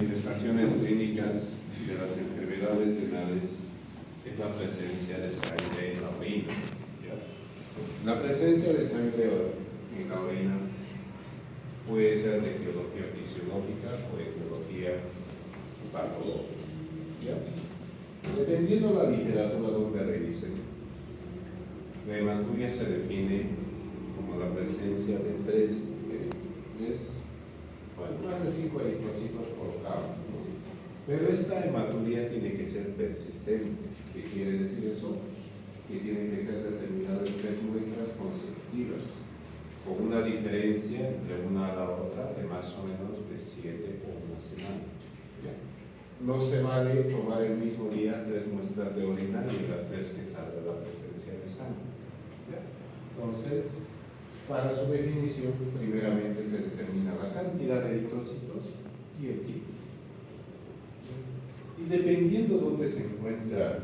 Manifestaciones clínicas de las enfermedades renales es la presencia de sangre en la orina. ¿Ya? La presencia de sangre en la orina puede ser de etiología fisiológica o etiología patológica. ¿Ya? Dependiendo de la literatura donde revisen, la hematuria se define como la presencia de más de 5 eritrocitos por cabo, ¿no? Pero esta hematuria tiene que ser persistente. ¿Qué quiere decir eso? Que tiene que ser determinada en 3 muestras consecutivas, con una diferencia entre una a la otra de más o menos de 7 o una semana. ¿Ya? No se vale tomar el mismo día 3 muestras de orina y las 3 que salga la presencia de sangre. ¿Ya? Entonces, para su definición, primeramente se determina la cantidad de eritrocitos y el tipo. Y dependiendo de dónde se encuentra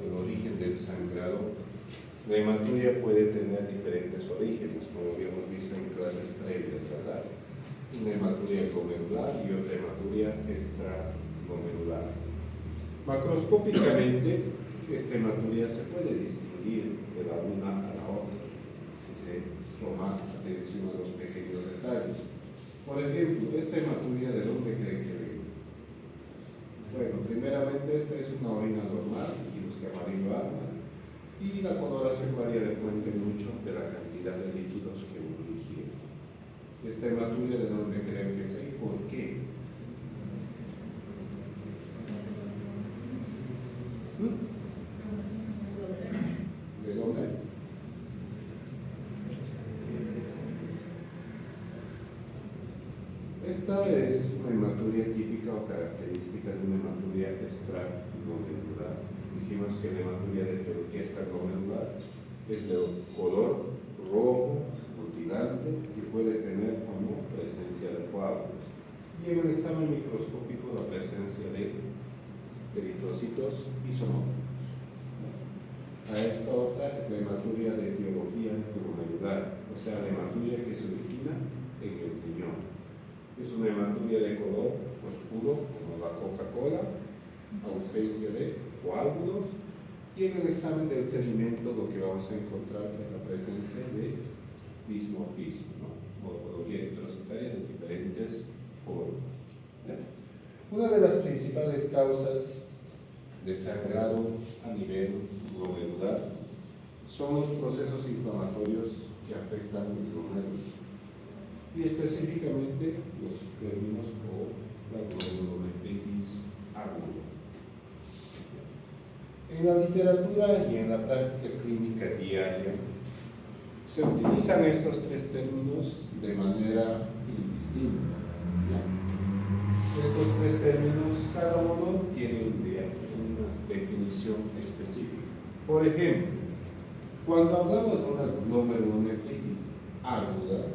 el origen del sangrado, la hematuria puede tener diferentes orígenes, como habíamos visto en clases previas, ¿verdad? Una hematuria glomerular y otra hematuria extraglomerular. Macroscópicamente, esta hematuria se puede distinguir de la una a la otra, si se toma atención a los pequeños detalles. Por ejemplo, esta hematuria, ¿de dónde creen que viene? Bueno, primeramente esta es una orina normal, dijimos que amarillo agua, y la coloración varía, depende mucho de la cantidad de líquidos que uno ingiere. Esta hematuria, ¿de dónde creen que es y por qué? ¿De dónde? Esta es una hematuria típica o característica de una hematuria extraglomerular. Dijimos que la hematuria de etiología extraglomerular es de color rojo, rutilante y puede tener o no presencia de coágulos. Y en el examen microscópico la presencia de eritrocitos isomórficos. A esta otra es la hematuria de etiología glomerular, o sea, la hematuria que se origina en el riñón. Es una hematuria de color oscuro, como la Coca-Cola, ausencia de coágulos, y en el examen del sedimento lo que vamos a encontrar es la presencia de dismorfismo, ¿no? Morfología eritrocitaria de diferentes formas. Una de las principales causas de sangrado a nivel glomerular son los procesos inflamatorios que afectan el glomérulo, y específicamente los términos o la glomerulonefritis aguda. En la literatura y en la práctica clínica diaria se utilizan estos 3 términos de manera indistinta. ¿Ya? Estos 3 términos, cada uno tiene una definición específica. Por ejemplo, cuando hablamos de una glomerulonefritis aguda,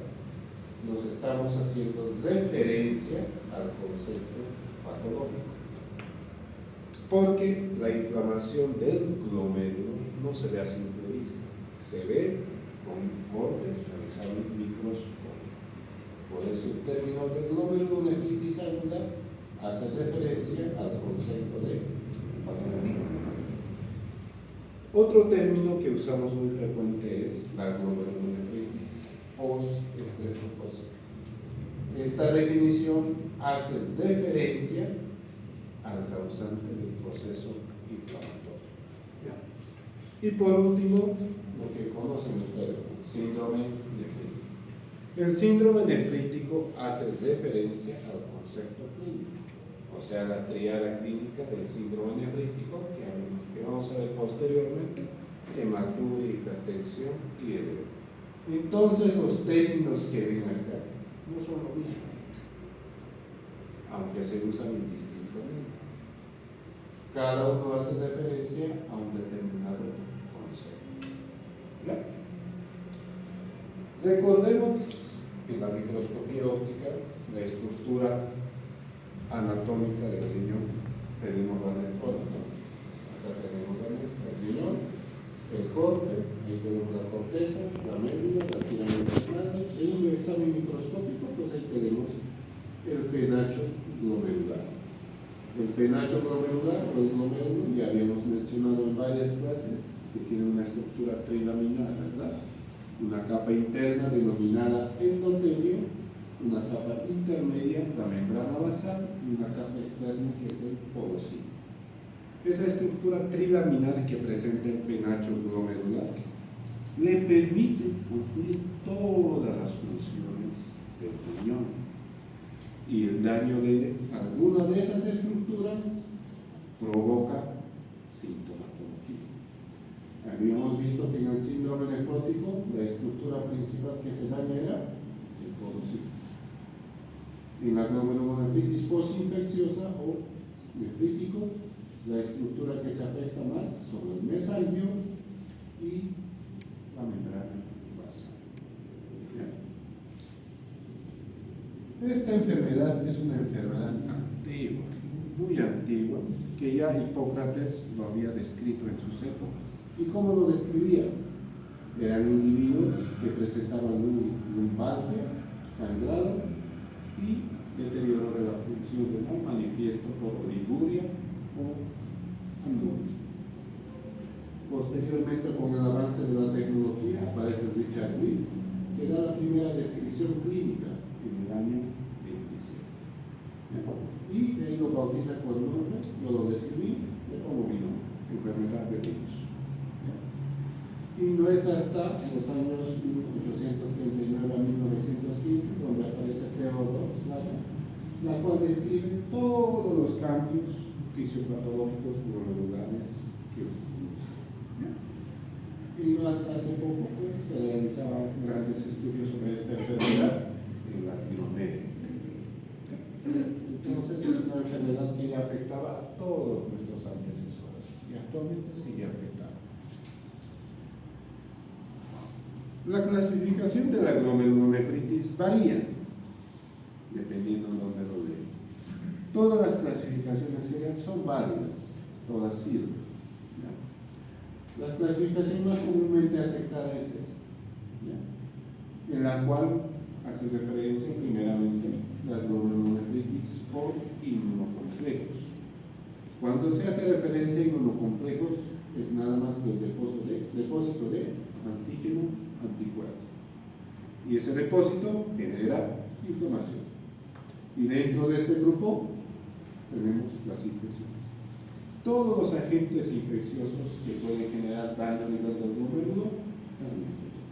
nos estamos haciendo referencia al concepto patológico, porque la inflamación del glomérulo no se ve a simple vista, se ve con cortes realizados en microscopio. Por eso el término de glomerulonefritis aguda hace referencia al concepto de patología. Otro término que usamos muy frecuente es la glomerulonefritis post-estreptocócica. Esta definición hace referencia al causante del proceso inflamatorio. ¿Ya? Y por último, lo que conocen ustedes, síndrome nefrítico. El síndrome nefrítico hace referencia al concepto clínico, o sea, la triada clínica del síndrome nefrítico que vamos a ver posteriormente: hematuria, hipertensión y edema. Entonces, los términos que ven acá no son lo mismo, aunque se usan indistintamente. Cada uno hace referencia a un determinado concepto. ¿Ya? Recordemos en la microscopía óptica la estructura anatómica del riñón. Tenemos la nefrona, ¿no? Acá tenemos el riñón, el corte, ahí tenemos la corteza, la médula, las pirámides planas. En un examen microscópico, pues ahí tenemos el penacho glomerular. El penacho glomerular o el glomérulo, ya habíamos mencionado en varias clases, que tiene una estructura trilaminar, ¿verdad? Una capa interna denominada endotelio, una capa intermedia, la membrana basal, y una capa externa que es el porocito. Esa estructura trilaminar que presenta el penacho glomerular le permite cumplir todas las funciones del riñón. Y el daño de alguna de esas estructuras provoca sintomatología. Habíamos visto que en el síndrome nefrótico la estructura principal que se daña era el porocito. En la glomerulonefritis postinfecciosa o nefrítico, la estructura que se afecta más son el mesangio y la membrana basal. Esta enfermedad es una enfermedad antigua, muy antigua, que ya Hipócrates lo había descrito en sus épocas. ¿Y cómo lo describía? Eran individuos que presentaban un lumbalgia, sangrado y deterioro de la función renal manifiesto por oliguria o anuria. Posteriormente, con el avance de la tecnología, aparece Richard Will, que da la primera descripción clínica en el año 27. Y de ahí lo bautiza con el nombre, yo lo describí, de Polovino, enfermedad de Lynch. Y no es hasta los años 1839 a 1915 donde aparece Theodor Slater, la cual describe todos los cambios fisiopatológicos glomerulares que ocurren. Y no hasta hace poco pues, se realizaban grandes estudios sobre esta enfermedad en Latinoamérica. Entonces es una enfermedad que ya afectaba a todos nuestros antecesores y actualmente sigue afectando. La clasificación de la glomerulonefritis varía dependiendo de dónde lo lean. Todas las clasificaciones que hay son válidas, todas sirven. ¿Ya? La clasificación más comúnmente aceptada es esta, ¿ya? En la cual hace referencia primeramente a la glomerulonefritis por inmunocomplejos. Cuando se hace referencia a inmunocomplejos es nada más que el depósito de antígeno anticuerpo. Y ese depósito genera inflamación. Y dentro de este grupo tenemos las infecciones. Todos los agentes infecciosos que pueden generar daño a nivel del glomérulo están en este grupo.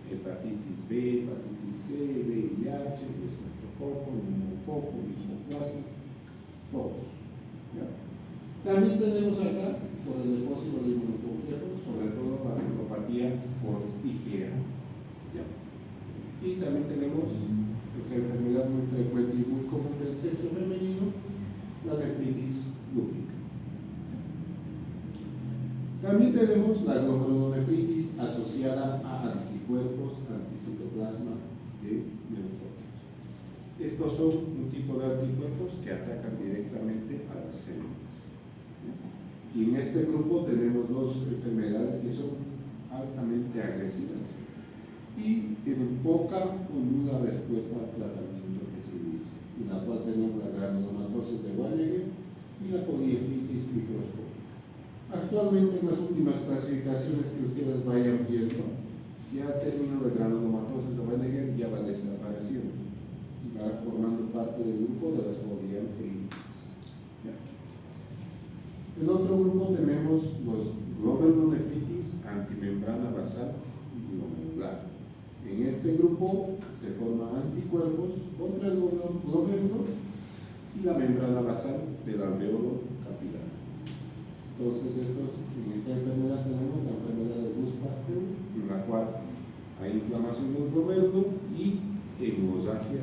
Hepatitis B, hepatitis C, VIH, estreptococo, neumococo, misoplasma, todos. ¿Ya? También tenemos acá, por el depósito de inmunocomplejos, sobre todo la neuropatía por IgA. ¿Ya? Y también tenemos esa enfermedad muy frecuente y muy común del sexo femenino, la nefritis lúpica. También tenemos la glomerulonefritis asociada a anticuerpos anticitoplasma de neutrófilos. Estos son un tipo de anticuerpos que atacan directamente a las células. Y en este grupo tenemos dos enfermedades que son altamente agresivas y tienen poca o nula respuesta al tratamiento que se inicia, en la cual tenemos la granulomatosis de Wegener y la poliefritis microscópica. Actualmente en las últimas clasificaciones que ustedes vayan viendo, ya el término de granulomatosis de Wegener ya va desapareciendo y va formando parte del grupo de las poliefritis. En otro grupo tenemos los glomerulonefritis antimembrana basal y glomerular. En este grupo se forman anticuerpos contra el glomérulo y la membrana basal del alveolo capilar. Entonces, en esta enfermedad tenemos la enfermedad de Busch-Pasteur, en la cual hay inflamación del glomérulo y hemorragia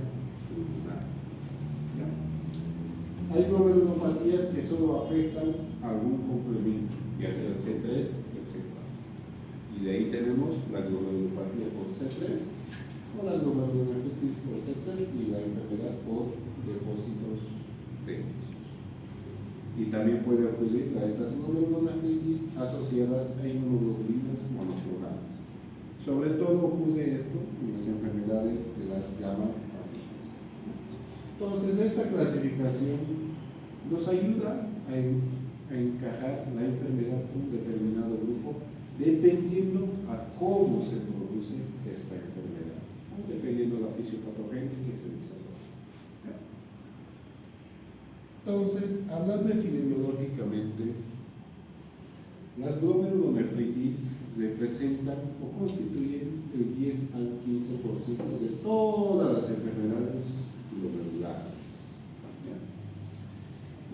pulmonar. Hay glomerulopatías que solo afectan a algún complemento, ya sea el C3 o el C4. Y de ahí tenemos la glomerulopatía por C3 o la glomerulonefritis por C3 y la enfermedad por depósitos venosos. Y también puede ocurrir a estas glomerulonefritis asociadas a inmunoglobulinas monoclonales. Sobre todo ocurre esto en las enfermedades de las gamma. Entonces, esta clasificación nos ayuda a encajar la enfermedad con un determinado grupo dependiendo a cómo se produce esta enfermedad, o dependiendo de la fisiopatogénesis que se desarrolla. Entonces, hablando epidemiológicamente, las glomerulonefritis representan o constituyen el 10 al 15% de todas las enfermedades glomerulares.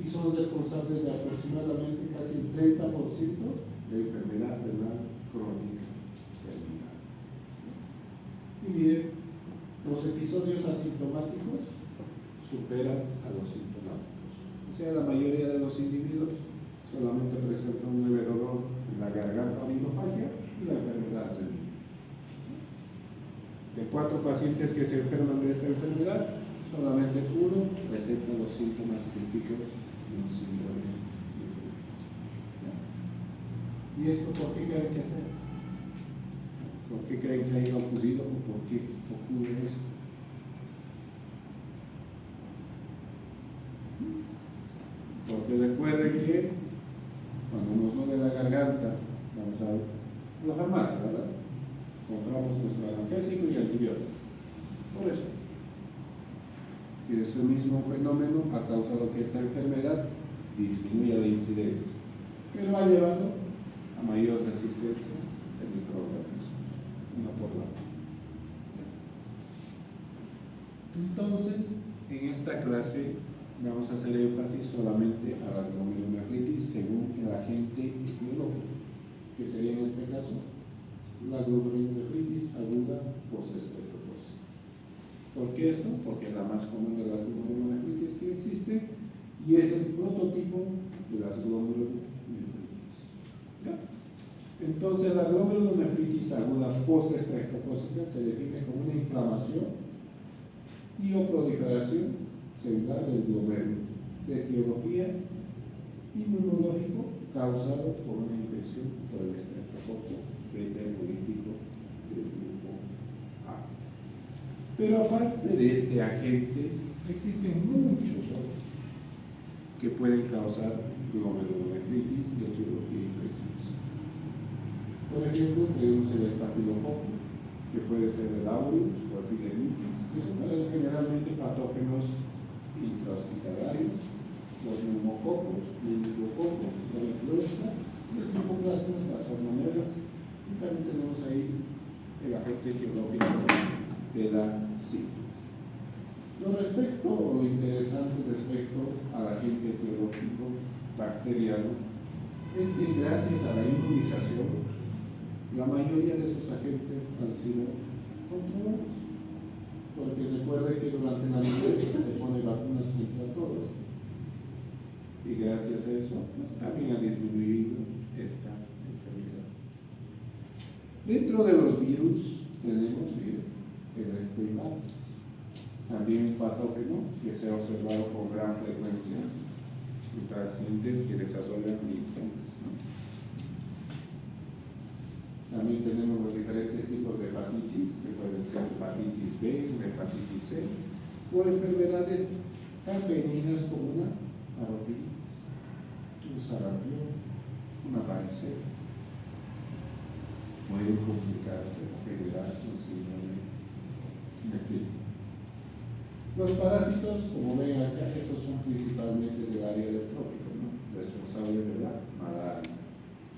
Y son responsables de aproximadamente casi el 30% de enfermedad renal crónica terminal. Y miren, los episodios asintomáticos superan a los sintomáticos. O sea, la mayoría de los individuos solamente presentan un leve dolor en la garganta o rinofagia y la enfermedad se vive. De 4 pacientes que se enferman de esta enfermedad, solamente 1 presenta los síntomas típicos de un síndrome de Freitas. ¿Y esto por qué creen que hacer? ¿Por qué creen que haya ocurrido o por qué ocurre esto? Porque recuerden que cuando nos duele la garganta, vamos a la farmacia, ¿verdad? Compramos nuestro analgésico y antibiótico. Por eso. Y ese mismo fenómeno ha causado que esta enfermedad disminuya la incidencia, pero ha llevado a mayor resistencia del microorganismo, una por la otra. Entonces, en esta clase vamos a hacer énfasis solamente a la glomerulonefritis según el agente etiológico, que sería en este caso la glomerulonefritis aguda postestreptocócica. ¿Por qué esto? Porque es la más común de las glomerulonefritis que existe y es el prototipo de las glomerulonefritis. Entonces, la glomerulonefritis aguda postestreptocócica se define como una inflamación y o proliferación celular del glomérulo de etiología inmunológico causado por una infección por el estreptococo beta hemolítico del grupo A. Pero aparte de este agente, existen muchos otros que pueden causar glomerulonefritis de etiología infecciosa. Por ejemplo, tenemos el estafilococo, que puede ser el aureus o epidemitis, que son generalmente patógenos intrahospitalarios, los neumococos, meningococos, la influenza, los micoplasmas, las salmonelas, y también tenemos ahí el agente etiológico de la sífilis. Lo interesante respecto al agente etiológico bacteriano es que gracias a la inmunización, la mayoría de esos agentes han sido controlados. Porque recuerden que durante la niñez se ponen vacunas contra todo esto. Y gracias a eso, pues, también ha disminuido esta enfermedad. Dentro de los virus tenemos el estigmato, también un patógeno que se ha observado con gran frecuencia en pacientes que desarrollan linfomas. También tenemos los diferentes tipos de hepatitis, que pueden ser hepatitis B, hepatitis C, o enfermedades tan benignas como una parotiditis, un sarampión, una varicela. Pueden complicarse o generar un síndrome nefrítico. Los parásitos, como ven acá, estos son principalmente del área del trópico, ¿no? Responsables de la malaria.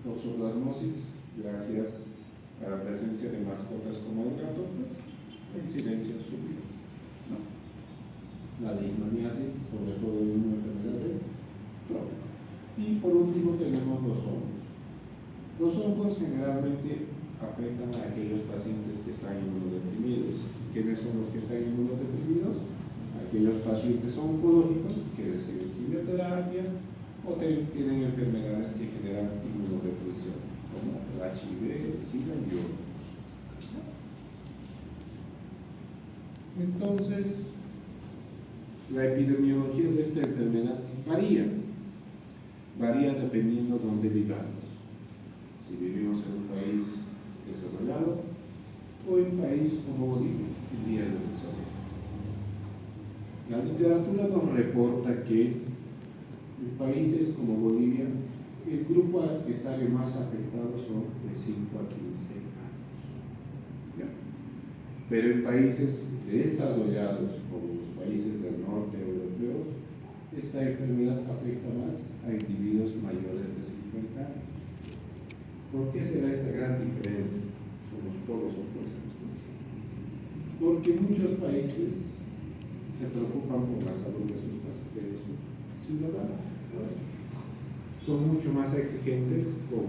Toxoplasmosis, gracias a la presencia de mascotas como el gato, pues, la incidencia subió, ¿no? La leishmaniasis, sobre todo en una enfermedad de trópico. Y por último tenemos los hongos. Los hongos generalmente afectan a aquellos pacientes que están inmunodeprimidos. ¿Quiénes son los que están inmunodeprimidos? Aquellos pacientes oncológicos que reciben quimioterapia o tienen enfermedades que generan inmunodepresión, como el HIV, el SIDA y otros. Entonces, la epidemiología de esta enfermedad varía dependiendo de dónde vivamos. Si vivimos en un país desarrollado o en un país como Bolivia, en vías de desarrollo. La literatura nos reporta que En países como Bolivia, el grupo etario más afectado son de 5 a 15 años. ¿Ya? Pero en países desarrollados, como los países del norte europeos, esta enfermedad afecta más a individuos mayores de 50 años. ¿Por qué será esta gran diferencia? Somos polos opuestos. Porque muchos países se preocupan por la salud de sus ciudadanos. Son mucho más exigentes con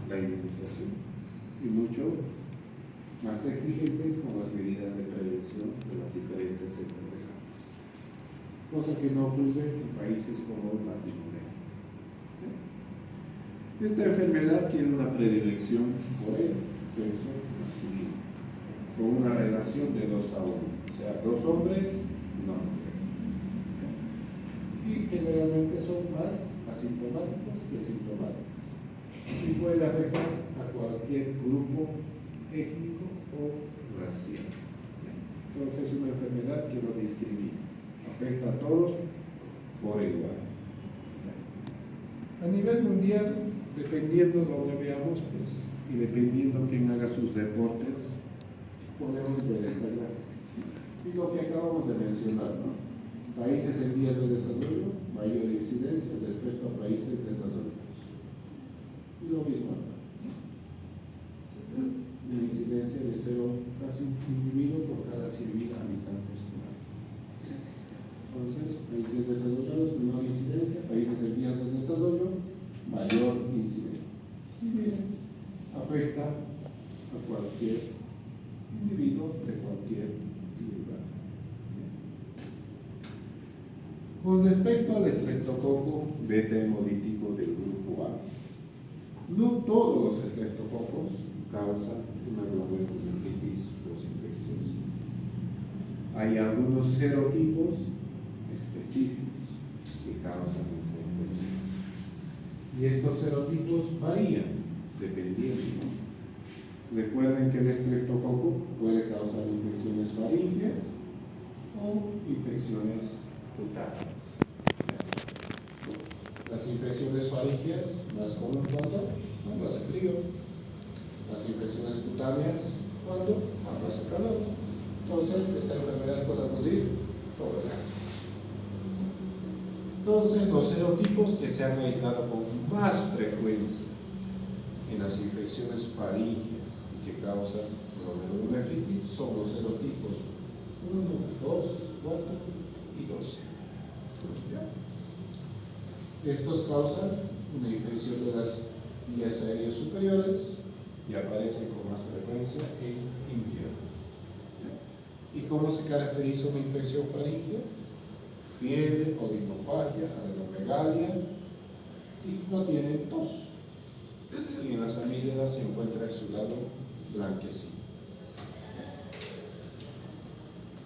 la inmunización y mucho más exigentes con las medidas de prevención de las diferentes enfermedades. Cosa que no ocurre en países como Latinoamérica. Esta enfermedad tiene una predilección por el sexo masculino, con una relación de 2 a 1, o sea, 2 hombres, una mujer. Y generalmente son más asintomáticos que sintomáticos. Y puede afectar a cualquier grupo étnico o racial. Entonces es una enfermedad que no discrimina, afecta a todos por igual. A nivel mundial, dependiendo de donde veamos, pues, y dependiendo quién haga sus deportes, podemos ver esta gráfica. Y lo que acabamos de mencionar, ¿no? Países en vías de desarrollo, mayor incidencia respecto a países desarrollados. Y lo mismo acá. Una incidencia de 0, casi un individuo por cada 100.000 habitantes. Entonces, países desarrollados, menor incidencia, países en vías de desarrollo, mayor incidencia. Y bien, afecta a cualquier individuo de cualquier lugar. Con respecto al estreptococo beta hemolítico del grupo A, no todos los estreptococos causan una glomerulonefritis postinfecciosa. Hay algunos serotipos específicos que causan esta infección. Y estos serotipos varían dependiendo. Recuerden que el estreptococo puede causar infecciones faríngeas o infecciones cutáneas. Las infecciones faríngeas más comunes cuando hace frío. Las infecciones cutáneas cuando hace calor. Entonces, esta enfermedad puede ocurrir todo el año. Entonces, los serotipos que se han aislado con más frecuencia en las infecciones faríngeas y que causan glomerulonefritis son los serotipos 1, 2, 4 y 12. Estos causan una infección de las vías aéreas superiores y aparecen con más frecuencia en invierno. ¿Y cómo se caracteriza una infección faríngea? Fiebre, odinofagia, adenomegalia y no tienen tos. Y en las amígdalas se encuentra exudado blanquecino.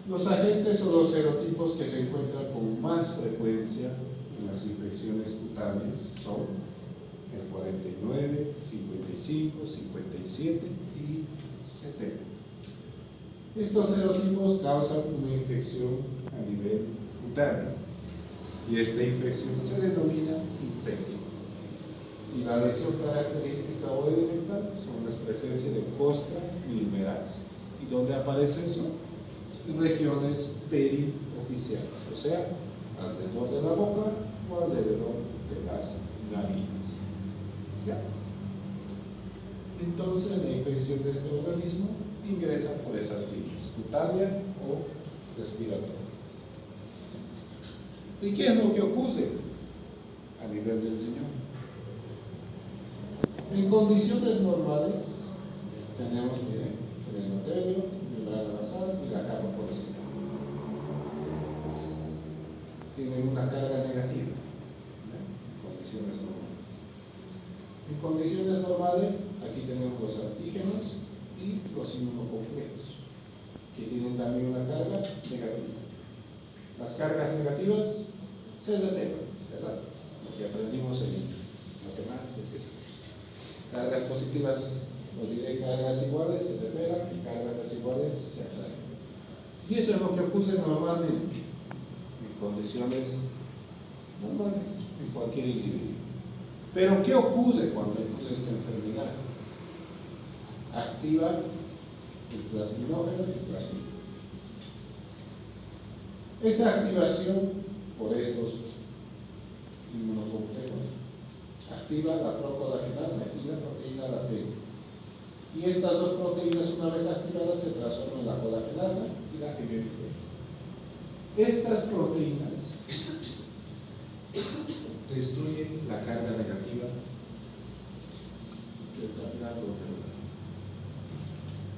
Los agentes o los serotipos que se encuentran con más frecuencia en las infecciones cutáneas son el 49, 55, 57 y 70. Estos serotipos causan una infección a nivel cutáneo y esta infección se denomina infección. Y la lesión característica o elemental son las presencias de costra y humedades. ¿Y dónde aparece eso? En regiones perioficiales, o sea, alrededor de la boca o alrededor de las narinas. ¿Ya? Entonces, la infección de este organismo ingresa por esas vías, cutánea o respiratoria. ¿Y qué es lo que ocurre a nivel del riñón? En condiciones normales tenemos el endotelio, membrana basal y la capa porositaria. Tienen una carga negativa en condiciones normales. En condiciones normales, aquí tenemos los antígenos y los inmunocomplejos, que tienen también una carga negativa. Las cargas negativas se repelan, ¿verdad? Lo que aprendimos en matemáticas, que es cargas positivas, os diré cargas iguales se repelan y cargas desiguales se atraen. Y eso es lo que ocurre normalmente en condiciones normales en cualquier individuo. Pero ¿qué ocurre cuando ocurre esta enfermedad? Activa el plasminógeno y el plasmídio. Esa activación por estos inmunocomplejos activa la procolagenasa y la proteína latente. Y estas dos proteínas, una vez activadas, se transforman en la colagenasa y la MMP. Estas proteínas destruyen la carga negativa del capilar glomerular.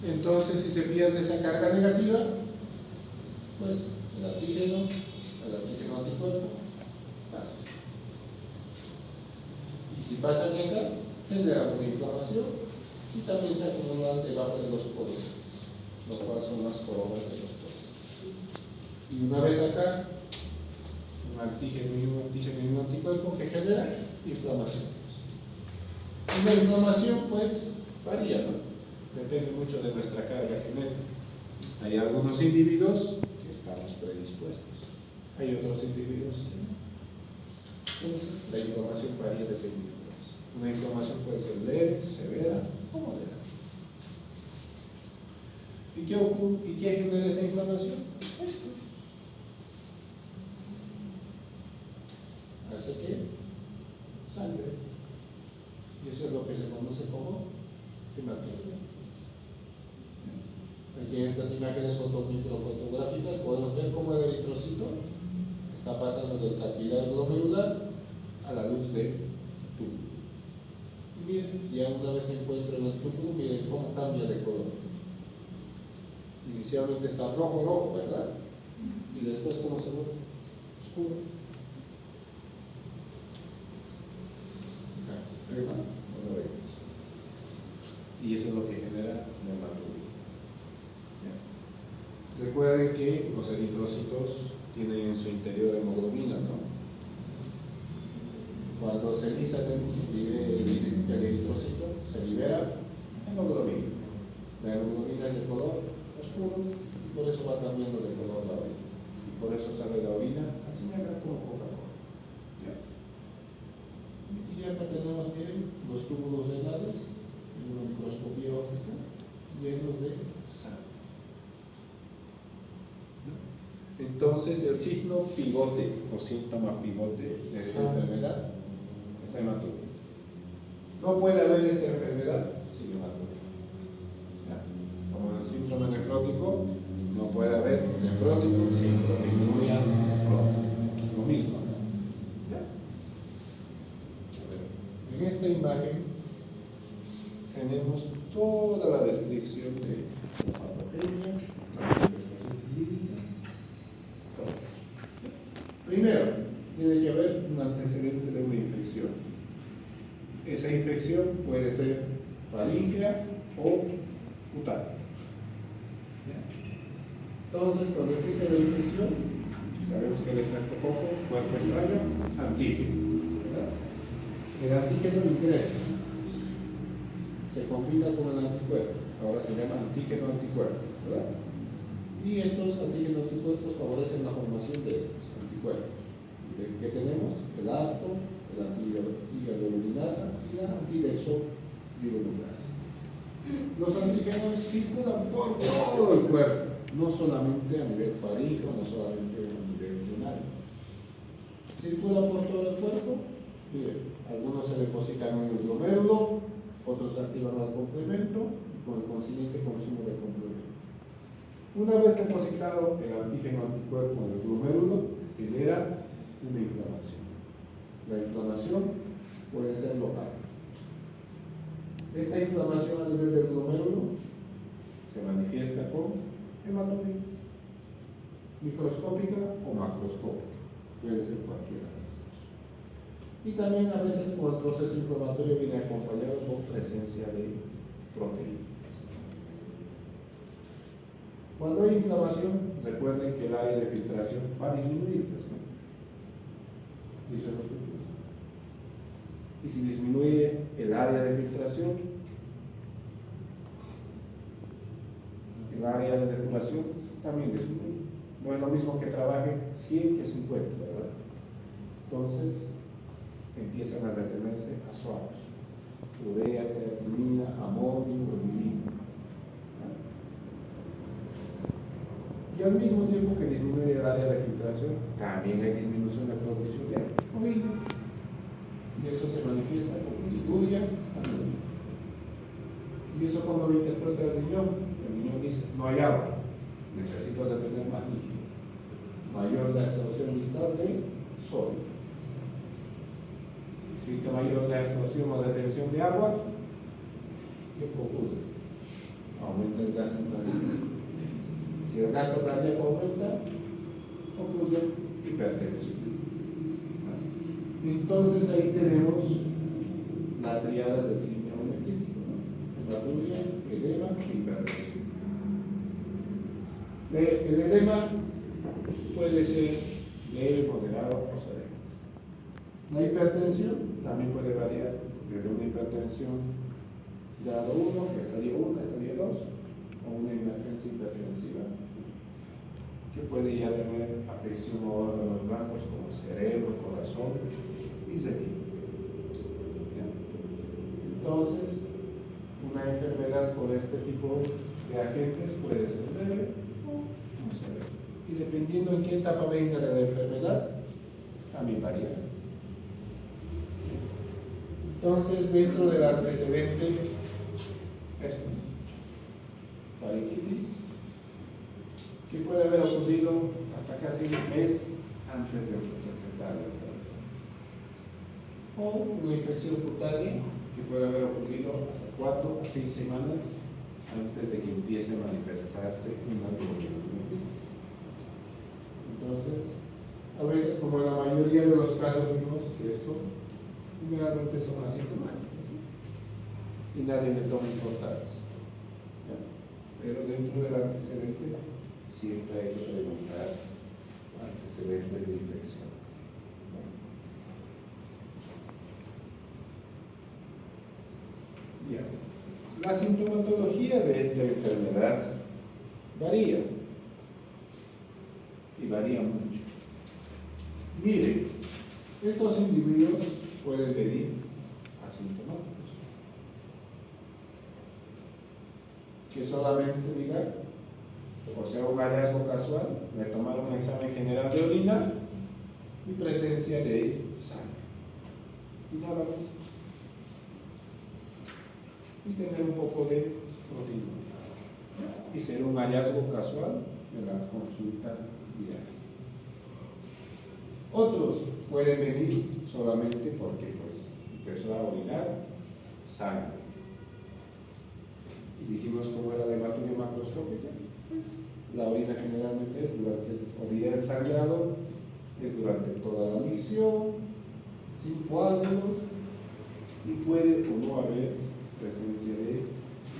Entonces, si se pierde esa carga negativa, pues el antígeno anticuerpo pasa. Y si pasa aquí acá, genera una inflamación y también se acumula debajo de los poros, lo cual son las coronas de los poros. Y una vez acá, un antígeno y un anticuerpo que genera inflamación. Y la inflamación, pues, varía, ¿no? Depende mucho de nuestra carga genética. Hay algunos individuos que estamos predispuestos, hay otros individuos que no. Entonces, la inflamación varía dependiendo de eso. Una inflamación puede ser leve, severa o moderada. ¿Y qué ocurre? ¿Y qué genera esa inflamación? Esto. Hace que sangre. Y eso es lo que se conoce como hematocrito. Aquí en estas imágenes microfotográficas podemos ver cómo el eritrocito está pasando del capilar glomerular a la luz del túbulo. Y miren, ya una vez se encuentra en el túbulo, miren cómo cambia de color. Inicialmente está rojo, ¿verdad? Y después cómo se vuelve oscuro. Arriba no lo vemos. Y eso es lo que genera la hematología. Recuerden que los eritrocitos tienen en su interior hemoglobina, ¿no? Cuando se lisa el eritrocito, se libera hemoglobina. La hemoglobina es de color oscuro, y por eso va cambiando de color la orina. Y por eso sale la orina así negra como Coca-Cola. Y acá tenemos, miren, los túbulos renales en una microscopía óptica llenos de sangre. Entonces, el signo pivote o síntoma pivote de esta enfermedad es la hematuria. No puede haber esta enfermedad sin hematuria. Como el síndrome nefrótico, no puede haber nefrótico sin proteinuria nefrótica. Lo mismo. En esta imagen tenemos toda la descripción de la patogenia, la manifestación clínica. Primero, tiene que haber un antecedente de una infección. Esa infección puede ser faríngea o cutánea. Entonces, cuando existe la infección, sabemos que el estreptococo, cuerpo extraño, antígeno, ¿verdad? El antígeno ingresa, se combina con el anticuerpo, ahora se llama antígeno-anticuerpo, ¿verdad? Y estos antígenos-anticuerpos favorecen la formación de estos anticuerpos. ¿Qué tenemos? El ácido, el antihialuronidasa y la antidexoxirolutasa. Los antígenos circulan por todo el cuerpo, no solamente a nivel faríngeo, no solamente a nivel urinario. Circulan por todo el cuerpo. Miren, algunos se depositan en el glomérulo, otros activan al complemento y con el consiguiente consumo de complemento. Una vez depositado el antígeno anticuerpo en el glomérulo, genera una inflamación. La inflamación puede ser local. Esta inflamación a nivel del glomérulo se manifiesta con hematocrito, microscópica o macroscópica, puede ser cualquiera de estos. Y también a veces con el proceso inflamatorio viene acompañado con presencia de proteínas. Cuando hay inflamación, recuerden que el área de filtración va a disminuir, pues, ¿no? Y si disminuye el área de filtración, el área de depuración también disminuye. No es lo mismo que trabaje 100 que 50, ¿verdad? entonces empiezan a detenerse a suaves. Urea, creatinina, amonio, uridina. Y al mismo tiempo que disminuye el área de filtración, también hay disminución de producción de orina. Y eso se manifiesta como liguria, anuria. ¿Y eso cómo lo interpreta el riñón? El riñón dice, no hay agua, necesito tener más líquido. Mayor absorción distal de sodio. Existe mayor absorción o retención de agua, ¿qué ocurre? Aumenta el gasto cardíaco. Si el gasto cardíaco aumenta, ocurre hipertensión. Entonces ahí tenemos la triada del síndrome nefrítico, ¿no? Hematuria, edema e hipertensión. El edema puede ser leve, moderado o severo. La hipertensión también puede variar desde una hipertensión grado 1, estadio 1, estadio 2, o una emergencia hipertensiva que puede ya tener afección a órganos blancos como cerebro, corazón y riñón. Entonces, una enfermedad por este tipo de agentes puede ser leve o no severa. Y dependiendo en qué etapa venga de la enfermedad, también varía. Entonces, dentro del antecedente, esto, faringitis, que puede haber ocurrido hasta casi un mes antes de presentar la enfermedad. O una infección cutánea, que puede haber ocurrido hasta 4 a 6 semanas antes de que empiece a manifestarse una glomerulonefritis. Entonces, a veces, como en la mayoría de los casos, vimos que esto generalmente son asintomáticos, ¿no? Y nadie le toma importancia. Pero dentro del antecedente siempre hay que preguntar antecedentes de infección. Bien. La sintomatología de esta enfermedad varía y varía mucho. Miren, estos individuos pueden venir asintomáticos, que solamente digan, o sea, un hallazgo casual, me tomaron un examen general de orina y presencia de sangre. Y nada más. Y tener un poco de proteinuria. Y ser un hallazgo casual de la consulta diaria. Otros pueden venir solamente porque empezó a orinar sangre. Y dijimos cómo era la hematuria macroscópica. La orina generalmente es durante el sangrado, es durante toda la micción, sin coágulos, y puede o no haber presencia de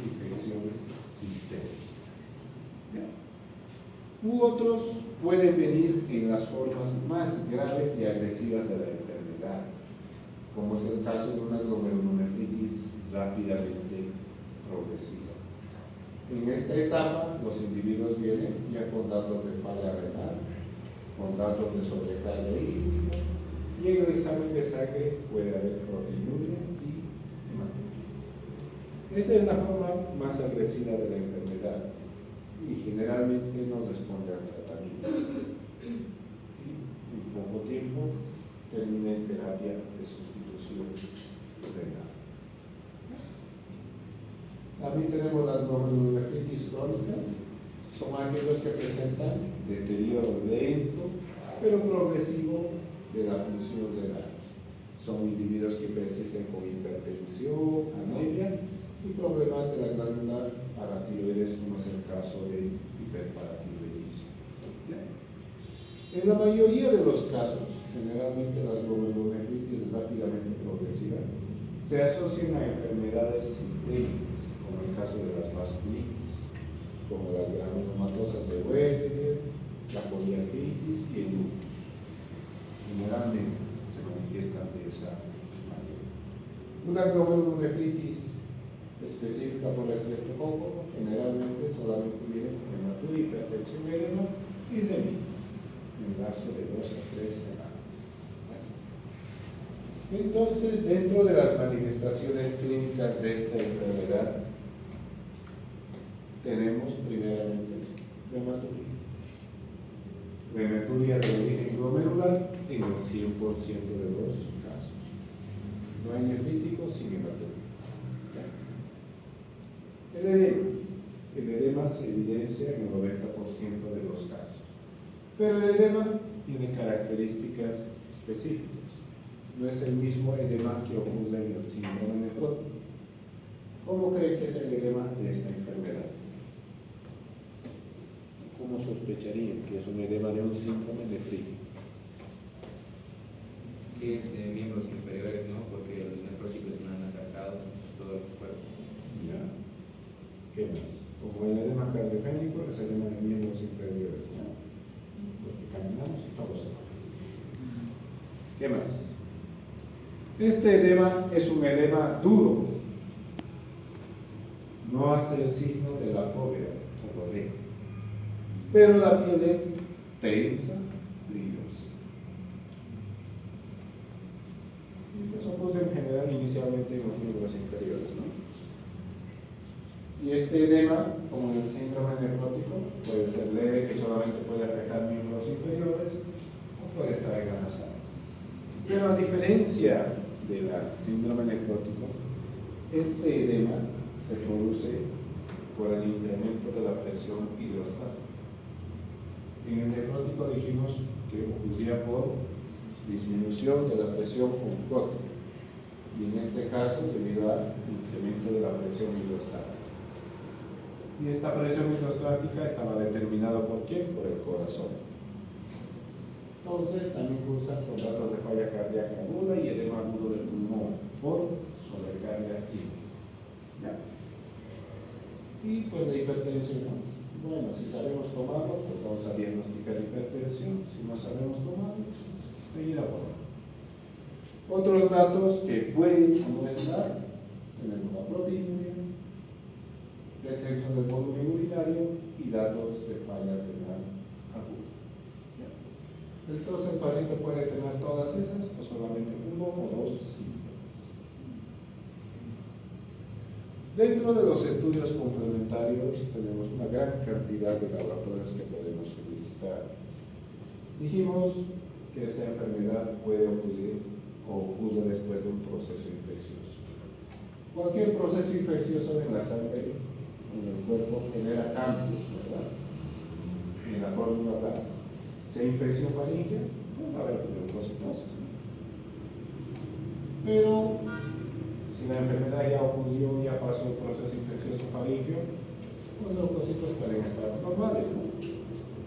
infección sistémica. U otros pueden venir en las formas más graves y agresivas de la enfermedad, como es el caso de una glomerulonefritis rápidamente progresiva. En esta etapa, los individuos vienen ya con datos de falla renal, con datos de sobrecarga hídrica, y en el examen de sangre puede haber proteinuria y hematuria. Esa es la forma más agresiva de la enfermedad y generalmente no responde al tratamiento. Y en poco tiempo termina en terapia de sustitución renal. También tenemos las glomerulonefritis crónicas, son aquellos que presentan deterioro lento pero progresivo de la función renal. Son individuos que persisten con hipertensión, anemia y problemas de la glándula paratiroides, como es el caso de hiperparatiroidismo. En la mayoría de los casos, generalmente las glomerulonefritis rápidamente progresivas se asocian a enfermedades sistémicas, como el caso de las vasculitis, como las granulomatosas de Wegener, la poliartritis y el lupus. Generalmente se manifiestan de esa manera. Una glomerulonefritis específica por el estreptococo generalmente solamente viene con hematuria, hipertensión, edema y remite en el lapso de 2 a 3 semanas. Entonces, dentro de las manifestaciones clínicas de esta enfermedad, tenemos primeramente hematuria. La hematuria de origen glomerular en el 100% de los casos. No hay nefrítico sin hematuria. El edema se evidencia en el 90% de los casos. Pero el edema tiene características específicas. No es el mismo edema que ocurre en el síndrome nefrótico. ¿Cómo cree que es el edema de esta enfermedad? ¿Cómo sospecharían que es un edema de un síndrome nefrítico? Que es de miembros inferiores, ¿no? Porque los nefróticos no han sacado todo el cuerpo. ¿Ya? ¿Qué más? Como el edema cardiogénico es edema de miembros inferiores, ¿no? Porque caminamos y todo se va. ¿Qué más? Este edema es un edema duro. No hace el signo de la fobia, como lo ve. Pero la piel es tensa, brillosa. Y eso ocurre en general inicialmente en los miembros inferiores, ¿no? Y este edema, como en el síndrome nefrótico, puede ser leve, que solamente puede afectar miembros inferiores, o puede estar amenazado. Pero a diferencia del síndrome nefrótico, este edema se produce por el incremento de la presión hidrostática. En el nefrótico dijimos que ocurría por disminución de la presión oncótica, y en este caso debido al incremento de la presión hidrostática. Y esta presión hidrostática estaba determinada por ¿qué? Por el corazón. Entonces también cursan con datos de falla cardíaca aguda y edema agudo del pulmón por sobrecarga hídrica. ¿Ya? Y pues la hipertensión, ¿no? Bueno, si sabemos tomarlo, pues vamos a diagnosticar hipertensión. Si no sabemos tomarlo, pues seguir abordando. Otros datos que pueden o no estar, tenemos la proteinuria, descenso del volumen urinario y datos de fallas renal aguda. Entonces el paciente puede tener todas esas o solamente uno o dos síntomas. Dentro de los estudios complementarios tenemos una gran cantidad de laboratorios que podemos solicitar. Dijimos que esta enfermedad puede ocurrir o ocurre después de un proceso infeccioso. Cualquier proceso infeccioso en la sangre, en el cuerpo, genera cambios, ¿verdad? En la fórmula blanca. Si hay infección faríngea, pues va a haber leucocitosis, ¿no? Pero si la enfermedad ya ocurrió, ya pasó el proceso infeccioso faríngeo, los leucocitos pueden estar normales, ¿no?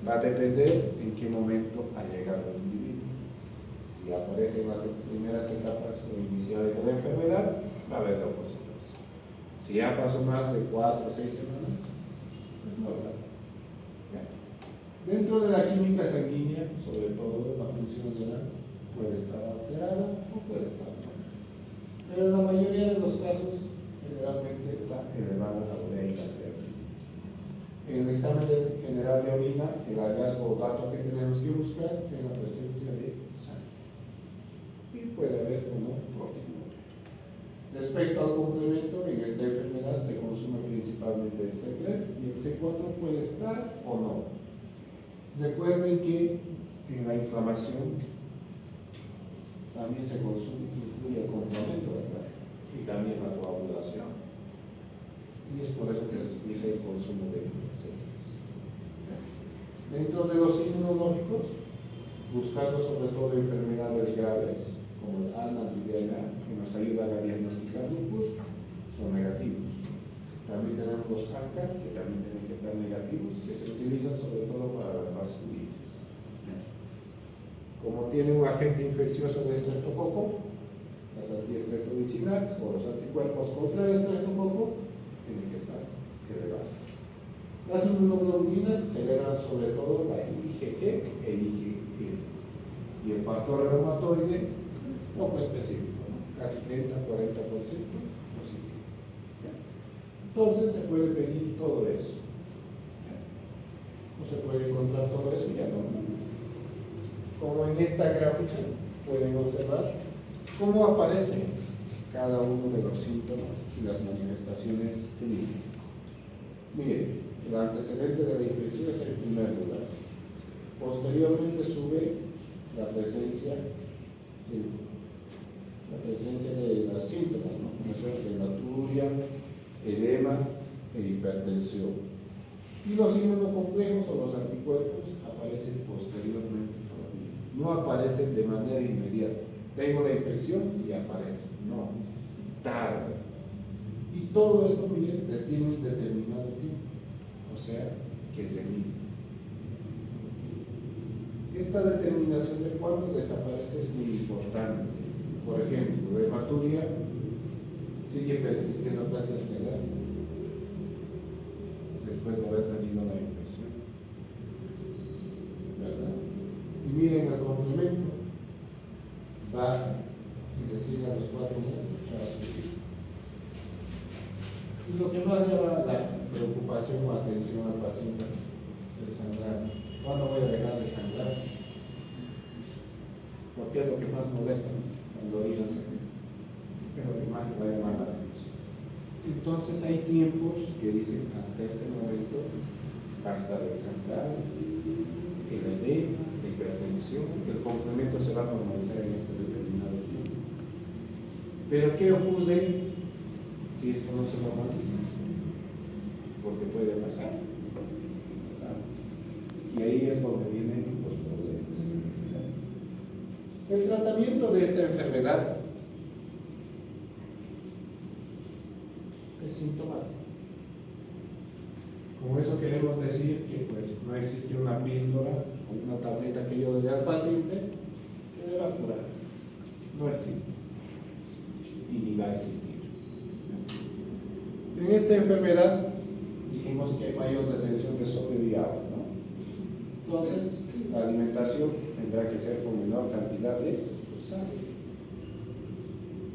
Va a depender en qué momento ha llegado el individuo. Si aparece en las primeras etapas o iniciales de la enfermedad, va a haber leucocitosis. Si ya pasó más de 4 o 6 semanas, es normal. Dentro de la química sanguínea, sobre todo la función renal, puede estar alterada o puede estar normal. Pero en la mayoría de los casos, generalmente está elevada la urea y la creatina. En el examen general de orina, el hallazgo o dato que tenemos que buscar es la presencia de sangre. Y puede haber o no proteinuria. Respecto al complemento, en esta enfermedad se consume principalmente el C3 y el C4 puede estar o no. Recuerden que en la inflamación también se consume, incluye el complemento, ¿verdad? Y también la coagulación. Y es por eso que se explica el consumo de C3. Dentro de los inmunológicos, buscando sobre todo enfermedades graves, como el ALNAS y DNA, que nos ayudan a diagnosticar lupus, son negativos. También tenemos los ANCAS, que también tienen que estar negativos, que se utilizan sobre todo para las vasculitis. Como tiene un agente infeccioso de estreptococo, las antiestreptolicinas o los anticuerpos contra el estreptococo tienen que estar elevados. Las inmunoglobulinas se elevan sobre todo la IgG e IgE. Y el factor reumatoide, poco específico, ¿no? Casi 30-40% positivo. Entonces se puede pedir todo eso. No se puede encontrar todo eso ya no. Como en esta gráfica pueden observar, ¿Cómo aparecen cada uno de los síntomas y las manifestaciones clínicas? Miren, el antecedente de la infección está en primer lugar. Posteriormente sube la presencia de los síntomas, ¿no? Como son hematuria, edema e hipertensión. Y los inmunocomplejos o los anticuerpos aparecen posteriormente todavía. No aparecen de manera inmediata. Tengo la infección y aparece. No, tarde. Y todo esto, miren, tiene un determinado tiempo. O sea, que se mide. Esta determinación de cuándo desaparece es muy importante. Por ejemplo, la hematuria sigue persistiendo casi hasta el año, después de haber tenido la infección, ¿verdad? Y miren el complemento, baja, es decir, a los 4 meses para subir. Y lo que más llama la preocupación o atención al paciente es sangrar. ¿Cuándo voy a dejar de sangrar? Porque es lo que más molesta, ¿no? Cuando orinan sangre. Es lo que más va a llamar la atención. Entonces hay tiempos que dicen hasta este momento basta de sangrar, el edema, la hipertensión, el complemento se va a normalizar en este determinado tiempo. Pero ¿qué ocurre si esto no se normaliza? Porque puede pasar, ¿verdad? Y ahí es donde vienen los problemas. El tratamiento de esta enfermedad es sintomático. Con eso queremos decir que pues, no existe una píldora o una tableta que yo le dé al paciente que le va a curar. No existe. Y ni va a existir. En esta enfermedad dijimos que hay mayor retención de sodio y agua, ¿no? Entonces, la alimentación tendrá que ser con menor cantidad de sal.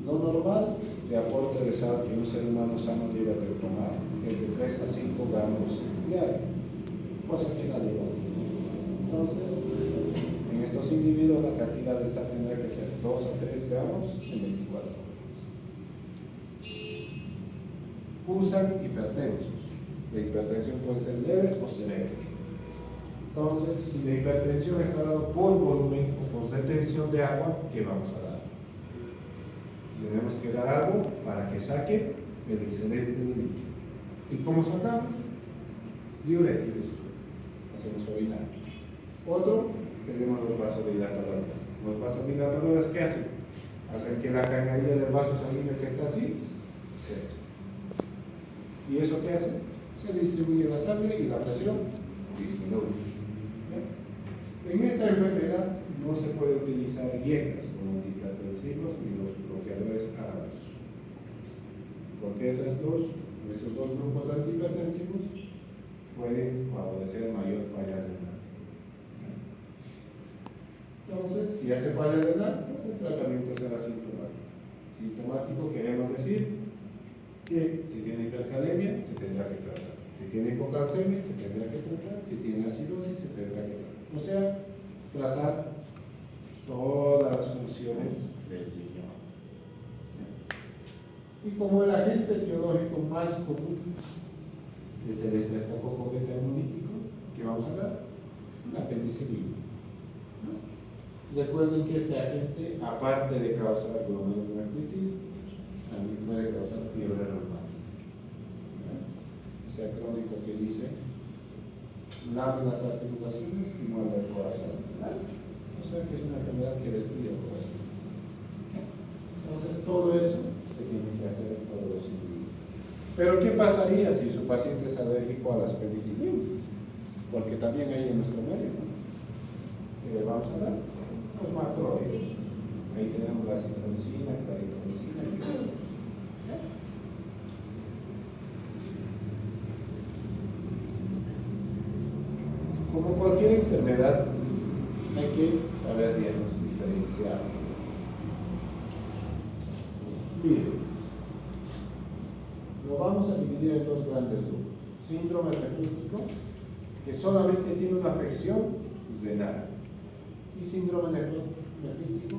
Lo normal de aporte de sal que un ser humano sano debe de tomar es de 3 a 5 gramos diarios, cosa que nadie va a hacer. Entonces, en estos individuos la cantidad de sal tendrá que ser 2 a 3 gramos en 24 horas. Usan hipertensos. La hipertensión puede ser leve o severa. Entonces, si la hipertensión está dada por volumen o por retención de agua, ¿qué vamos a dar? Tenemos que dar algo para que saque el excedente de líquido. ¿Y cómo sacamos? Diuréticos. Hacemos orinar. Otro, tenemos los vasodilatadores. Los vasodilatadores, ¿qué hacen? Hacen que la cañería del vaso sanguíneo que está así crece. ¿Y eso qué hace? Se distribuye la sangre y la presión disminuye. En esta enfermedad no se puede utilizar dietas como antihipertensivos ni los bloqueadores árados, porque esos dos grupos de antihipertensivos pueden favorecer mayor fallas renal. Entonces, si hace fallas renal, pues el tratamiento será sintomático. Sintomático queremos decir que si tiene hipercalemia se tendrá que tratar, si tiene hipocalcemia se tendrá que tratar, si tiene acidosis se tendrá que tratar. O sea, tratar todas las funciones del riñón. Y como el agente etiológico más común es el estreptococo beta hemolítico, ¿qué vamos a dar? La penicilina. Recuerden que este agente, aparte de causar glomerulonefritis, también puede causar fiebre reumática. O sea, crónico que dice láminas articulaciones y mueve el corazón. O sea que es una enfermedad que destruye el corazón. Entonces todo eso se tiene que hacer en todos los individuos. Pero ¿qué pasaría si su paciente es alérgico a las penicilinas? Porque también hay en nuestro medio, ¿no? ¿Qué le vamos a dar? Los macrólidos. Ahí tenemos la citromicina, claritromicina y otros. Como cualquier enfermedad, hay que saber diferenciar. Miren, lo vamos a dividir en dos grandes grupos. Síndrome nefrítico, que solamente tiene una afección renal, y síndrome nefrítico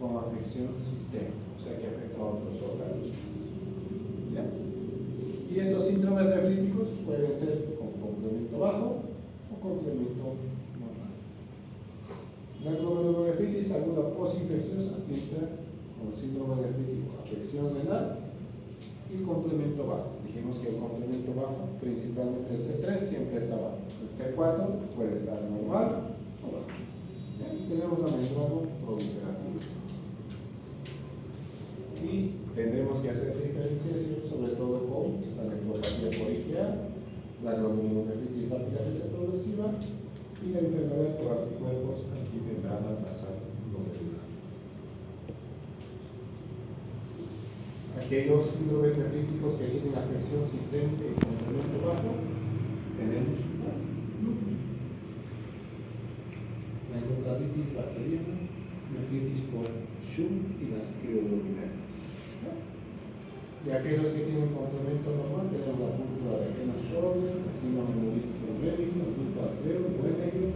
con afección sistémica, o sea que afecta a otros órganos. ¿Ya? Y estos síndromes nefríticos pueden ser con complemento bajo o complemento normal. La glomerulonefritis aguda postinfecciosa entra con síndrome nefrítico, afección renal y complemento bajo. Dijimos que el complemento bajo, principalmente el C3, siempre está bajo. El C4 puede estar normal o bajo. ¿Ya? Y tenemos la membrana proliferativa. Y tendremos que hacer diferenciación sobre todo con la nefropatía por IgA, la glomerulonefritis rápidamente progresiva y la enfermedad por anticuerpos antimembrana basal glomerular. Aquellos síndromes nefríticos que tienen afección sistémica y complemento bajo, tenemos lupus, la endocarditis bacteriana, nefritis por Schum y las crioglomerularias. De aquellos que tienen complemento normal, tenemos la púrpura de Kenner-Schorle, el síndrome hemolítico médico, el grupo astreo, el buen negro,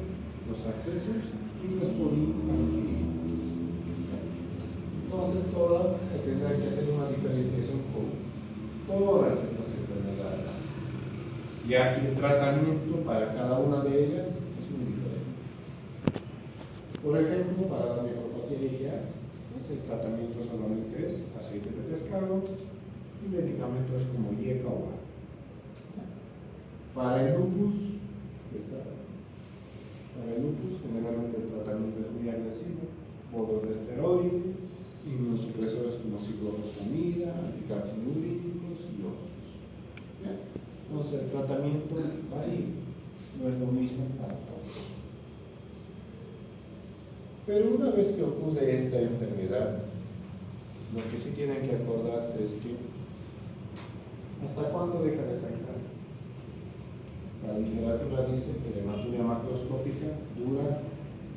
los accesos y los poliangiinos. Entonces, se tendrá que hacer una diferenciación con todas estas enfermedades, ya que el tratamiento para cada una de ellas es muy diferente. Por ejemplo, para la nefropatía IgA, el tratamiento solamente es aceite de pescado y medicamentos como IECA o A. Para el lupus, generalmente el tratamiento es muy agresivo, bolos de esteroide, inmunosupresores como ciclorostamida, anticarcinúricos y otros. ¿Ya? Entonces el tratamiento varía, no es lo mismo para todos. Pero una vez que ocurre esta enfermedad, lo que sí tienen que acordarse es que ¿hasta cuándo deja de sangrar? La literatura dice que la hematuria macroscópica dura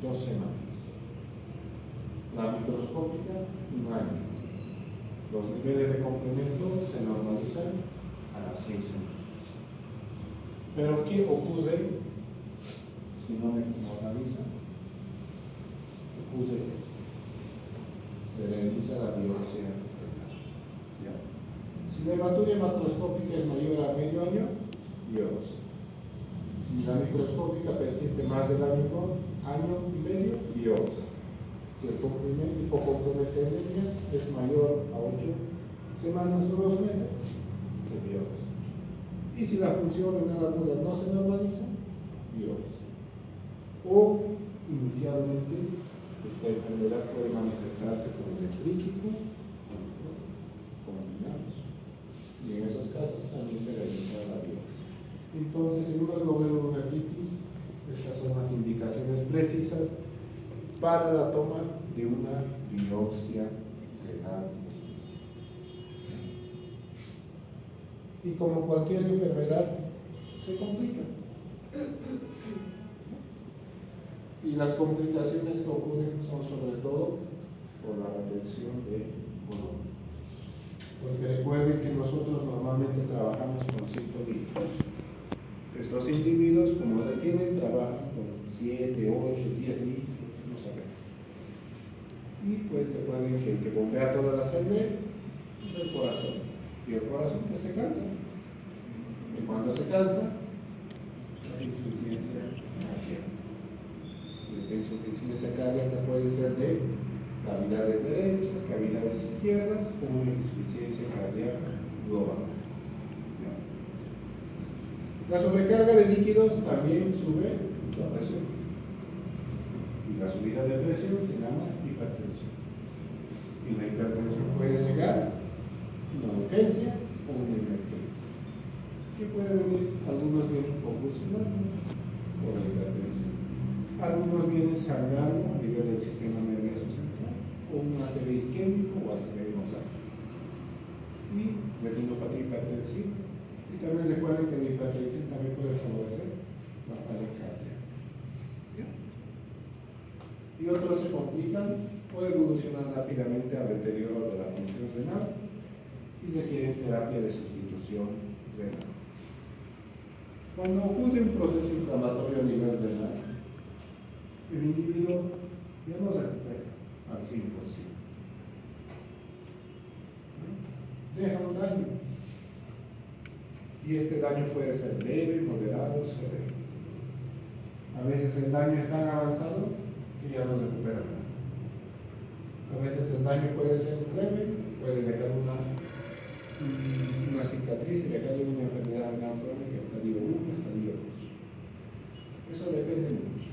2 semanas. La microscópica, 1 año. Los niveles de complemento se normalizan a las 6 semanas. Pero ¿qué ocurre si no me normaliza? Ocurre esto. Se realiza la biopsia. ¿Ya? Si la hematuria macroscópica es mayor a medio año, biopsia. Si la microscópica persiste más del año y medio, biopsia. Si el hipocomprometenemia es mayor a 8 semanas o 2 meses, se biopsia. Y si la función renal aguda no se normaliza, biopsia. O inicialmente esta enfermedad puede manifestarse como nefrítico o combinados. Y en esos casos también se realiza la biopsia. Entonces, en una glomerulonefritis, estas son las indicaciones precisas para la toma de una biopsia renal. Y como cualquier enfermedad, se complica. Y las complicaciones que ocurren son sobre todo por la retención de volumen. Porque recuerden que nosotros normalmente trabajamos con 5 litros. Estos individuos, como se tienen, trabajan con 7, 8, 10 litros, no sabemos. Y pues recuerden que el que bombea toda la sangre es el corazón. Y el corazón pues se cansa. Y cuando se cansa, hay insuficiencia cardíaca. Esta insuficiencia cardíaca puede ser de cavidades derechas, cavidades izquierdas o una insuficiencia cardíaca global. La sobrecarga de líquidos también sube la presión. Y la subida de presión se llama hipertensión. Y la hipertensión puede llegar a una urgencia o una emergencia. Que puede venir, algunos vienen convulsionando por la hipertensión. Algunos vienen sangrando a nivel del sistema nervioso central, o un ACV isquémico o ACV hemostático. Y retinopatía hipertensiva. Y también recuerden que la hipertensión también puede favorecer la falla cardíaca. Y otros se complican o evolucionan rápidamente al deterioro de la función renal y requieren terapia de sustitución renal. Cuando ocurre un proceso inflamatorio a nivel renal, el individuo ya no se recupera al 100%. deja un daño. Y este daño puede ser leve, moderado, severo. A veces el daño es tan avanzado que ya no se recupera nada. A veces el daño puede ser leve, puede dejar una cicatriz y dejarle una enfermedad renal crónica estadio 1, estadio 2. Eso depende mucho.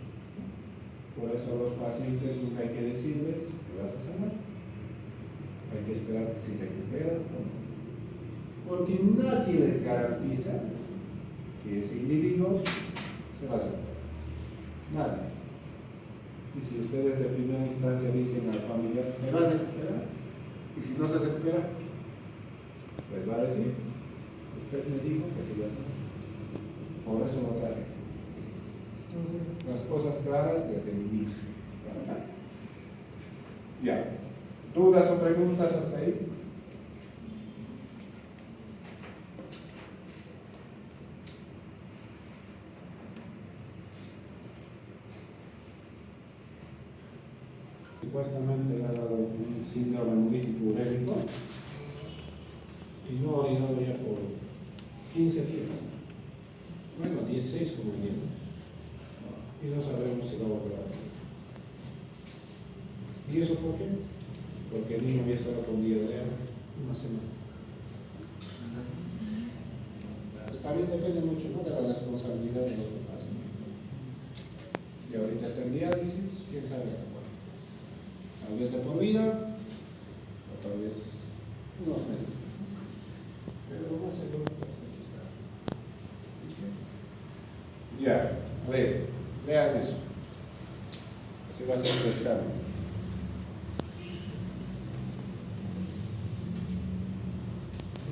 Por eso a los pacientes nunca hay que decirles que vas a sanar. Hay que esperar si se recupera o no. Porque nadie les garantiza que ese individuo se va a recuperar. Nadie. Y si ustedes de primera instancia dicen al familiar, se va a recuperar, y si no se recupera, pues va a decir, usted me dijo que se iba a hacer. Por eso lo trae. Entonces, las cosas claras desde el inicio. ¿Verdad? Ya. ¿Dudas o preguntas hasta ahí? Supuestamente le ha dado un síndrome hemolítico urémico y no ha orinado ya por 15 días. Bueno, 16 como mínimo. Y no sabemos si va a volver a venir. ¿Y eso por qué? Porque el niño había estado con diarrea una semana. Pues también depende mucho, ¿no?, de la responsabilidad de los papás. Y ahorita está en diálisis, quién sabe hasta cuándo. Tal vez de por vida, o tal vez unos meses. Pero lo más seguro es que está. Ya, a ver, lean eso. Así va a ser el examen.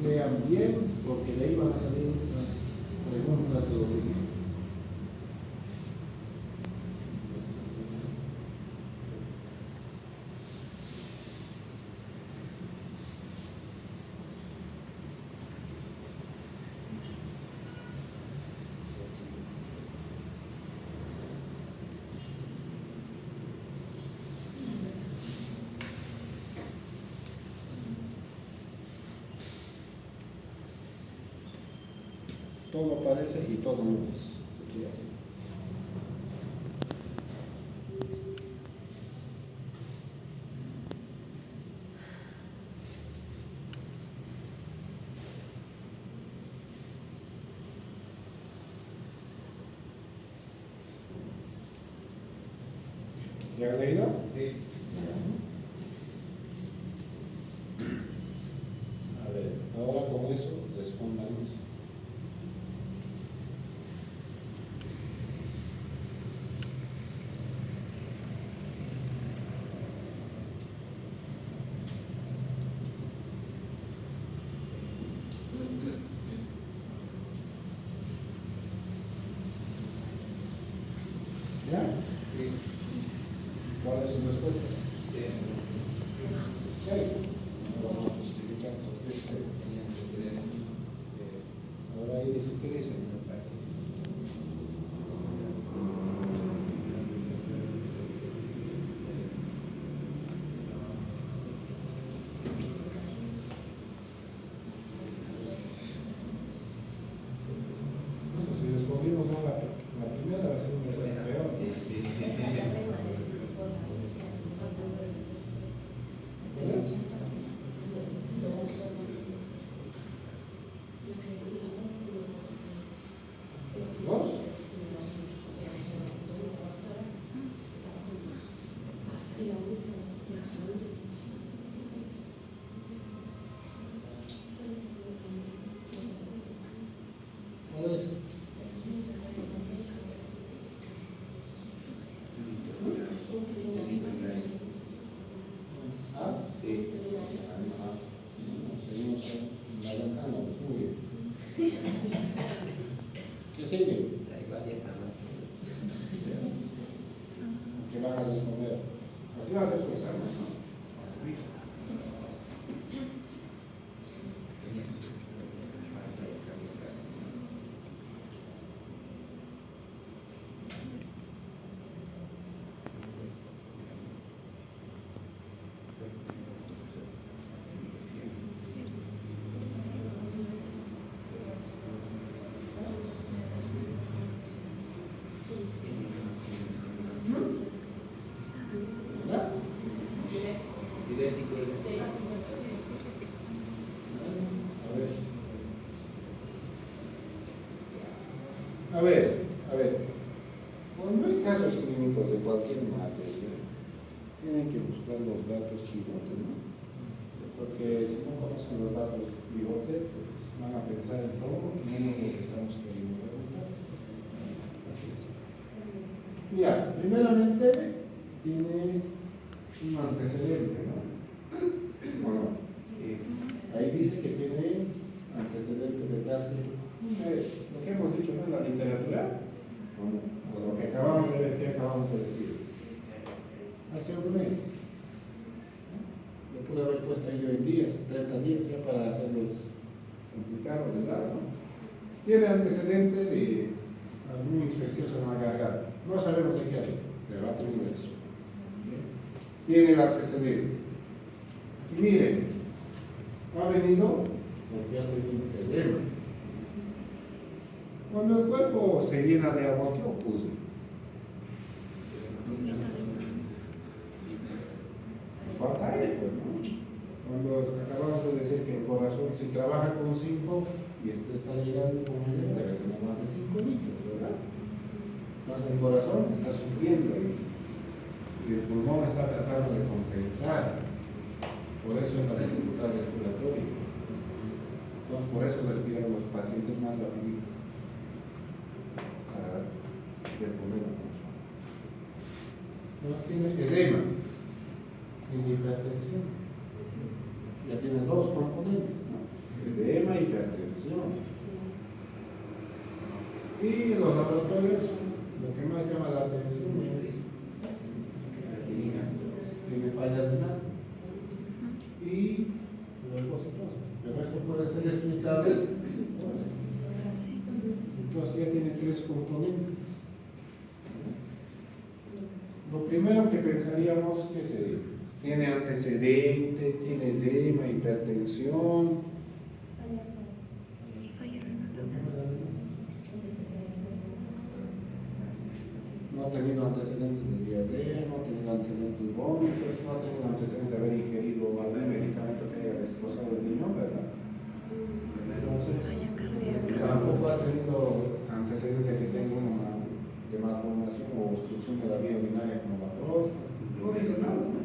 Lean bien, porque de ahí van a salir las preguntas de lo que dije. Todo parece y todo no es. ¿Ya han leído? Sí. A ver, ahora con eso respondan eso. ¿Ya? Sí. ¿Cuál es su respuesta? A ver, cuando hay casos clínicos de cualquier materia, tienen que buscar los datos pivote, ¿no? Porque si no conocen los datos pivote, pues van a pensar en todo, menos lo que estamos queriendo preguntar. Mira, primeramente tiene un antecedente, ¿no? ¿O no? Ahí dice que tiene antecedentes de casi un mes. Lo que hemos dicho, ¿no? En la literatura, o lo que acabamos de ver, que acabamos de decir. Hace un mes. Yo pude haber puesto ahí en días, 30 días, ya para hacerlos complicados, ¿verdad? ¿No? Tiene antecedente de algún infeccioso en la garganta. No sabemos de qué hay, pero ha tenido eso. Tiene el antecedente. Y miren, ha venido porque ha tenido edema. Cuando el cuerpo se llena de agua, ¿qué ocurre? Nos falta aire, pues, ¿no? Cuando acabamos de decir que el corazón, si trabaja con 5 y este está llegando con aire, debe tener más de 5 litros, ¿verdad? Entonces el corazón está sufriendo y el pulmón está tratando de compensar. Por eso es la dificultad respiratoria. Entonces, por eso respiran los pacientes más rápido para reponer la consumo. Entonces, tiene edema, tiene hipertensión. Ya tiene dos componentes, ¿no? Edema y hipertensión. Y en los laboratorios, lo que más llama la atención es tiene fallas renales y leucocitosis. Pero esto puede ser explicado. Entonces ya tiene 3 componentes. Lo primero que pensaríamos que sería, tiene antecedente, tiene edema, hipertensión. No ha tenido antecedentes de diarrea, no ha tenido antecedentes de vómitos, no ha tenido antecedentes de haber ingerido algún medicamento que haya destrozado el riñón, ¿verdad? Entonces, tampoco ha tenido antecedentes de que tenga una de malformación o obstrucción de la vía urinaria como la próstata. No dice nada, ¿no?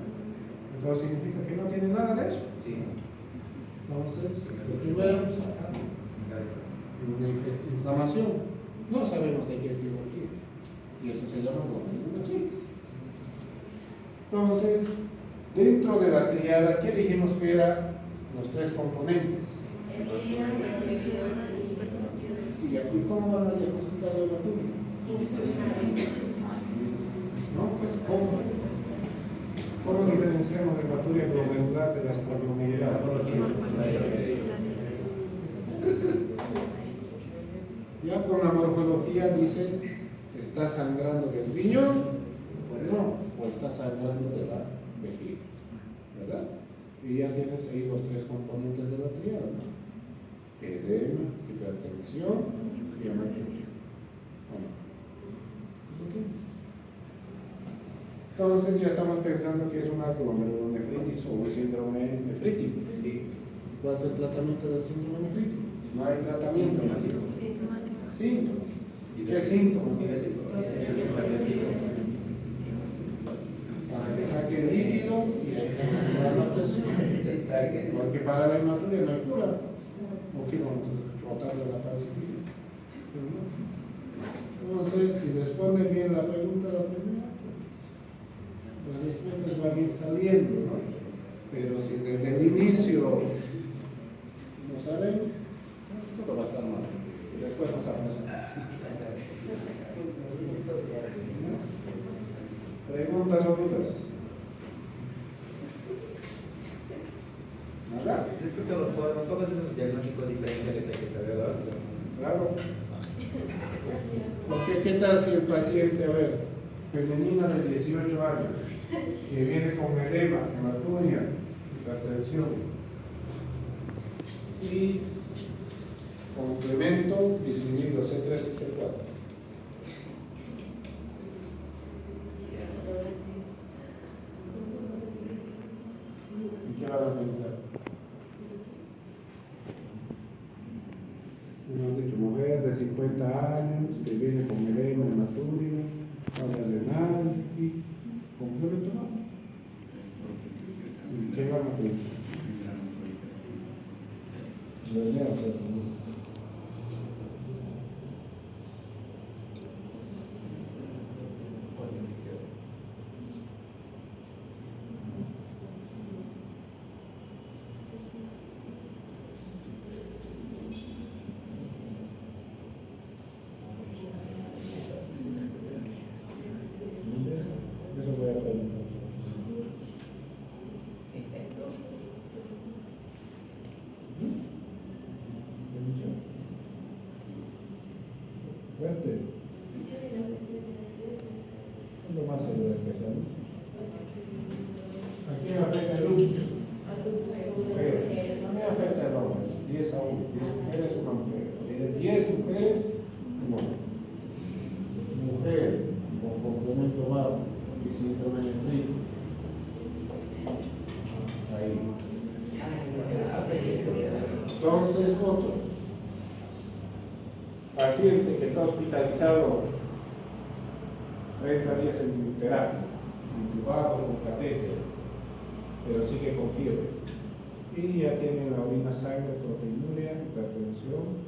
Entonces significa que no tiene nada de eso. Entonces, lo primero es acá una inflamación. No sabemos de qué etiología. Y eso se llama glomerulonephritis. Entonces, dentro de la triada, ¿qué dijimos que eran los 3 componentes? ¿Y aquí cómo van a diagnosticar la hematuria? ¿No? Pues ¿cómo? ¿Cómo diferenciamos la hematuria glomerular de la extraglomerular? Ya con la morfología dices, ¿está sangrando del riñón? No, o está sangrando de la vejiga, ¿verdad? Y ya tienes ahí los 3 componentes de la triada, ¿no? Edema, hipertensión y hematuria. Entonces ya estamos pensando que es una glomerulonefritis o un síndrome nefrítico. ¿Cuál es el tratamiento del síndrome nefrítico? No hay tratamiento. Síntomas. ¿Qué síntomas? Para que saque el líquido y para la presión. Porque para la hematuria no hay cura. ¿O qué vamos a tratar de la parasitis? Entonces, si responde bien la pregunta, la primera, las respuestas van a ir saliendo, ¿no? Pero si desde el inicio no saben, esto va a estar mal. Y después nos pasar. ¿Preguntas o dudas? ¿Nada? Respecto a los cuadros, todos esos diagnósticos diferenciales hay que saber, ¿verdad? Claro. Porque ¿qué tal si el paciente, a ver, femenina de 18 años, que viene con edema, hematuria, hipertensión, y complemento disminuido C3 y C4? ¿Y qué va a van a pensar? Hemos dicho, mujer de 50 años, que viene con edema hematúrico, fallas renales y complemento más. ¿Qué van a pensar? Lo leo, eso voy a preguntar. Fuerte. Es lo más seguro es que sea luz. ¿A quién afecta el luz? Mujeres. No me afecta el hombre. 10 a 1. 10 mujeres, una mujer. 10 mujeres, no. Mujer con complemento bajo y síndrome de rico. Ahí. Entonces, otro. Paciente que está hospitalizado 30 días en terapia, intubado con catéter, pero sigue con fiebre. Y ya tiene la orina, sangre, proteinuria, hipertensión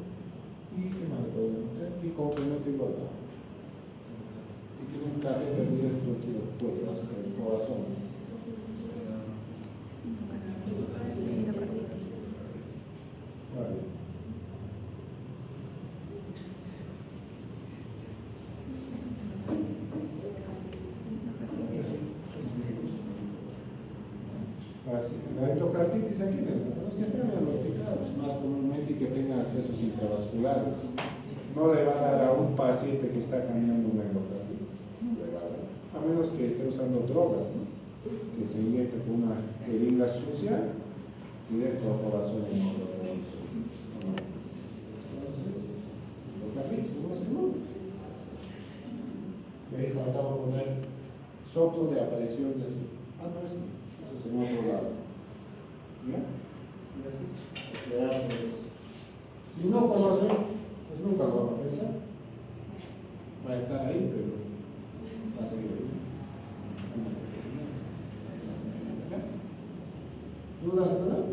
y ¿qué más le podemos meter? Y complemento igual. Y tiene un catéter directo aquí del cuello hasta el corazón. Vale. Así, la endocarditis aquí es los que están diagnosticados, más comúnmente y que tengan accesos intravasculares. No le va a dar a un paciente que está caminando una endocarditis, no le va a dar, a menos que esté usando drogas, ¿no? Que se inyecte con una jeringa sucia directo al corazón en el organismo. Entonces, endocarditis, no se mueve. Y ahí faltaba poner soplo de aparición de así. Ah, no, eso es en otro lado. ¿Ya? Si no conoces, pues nunca lo vas a pensar. Va a estar ahí, pero va a seguir ahí. ¿Dudas, verdad?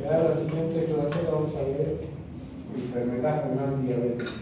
Ya la siguiente clase vamos a ver enfermedad renal diabética.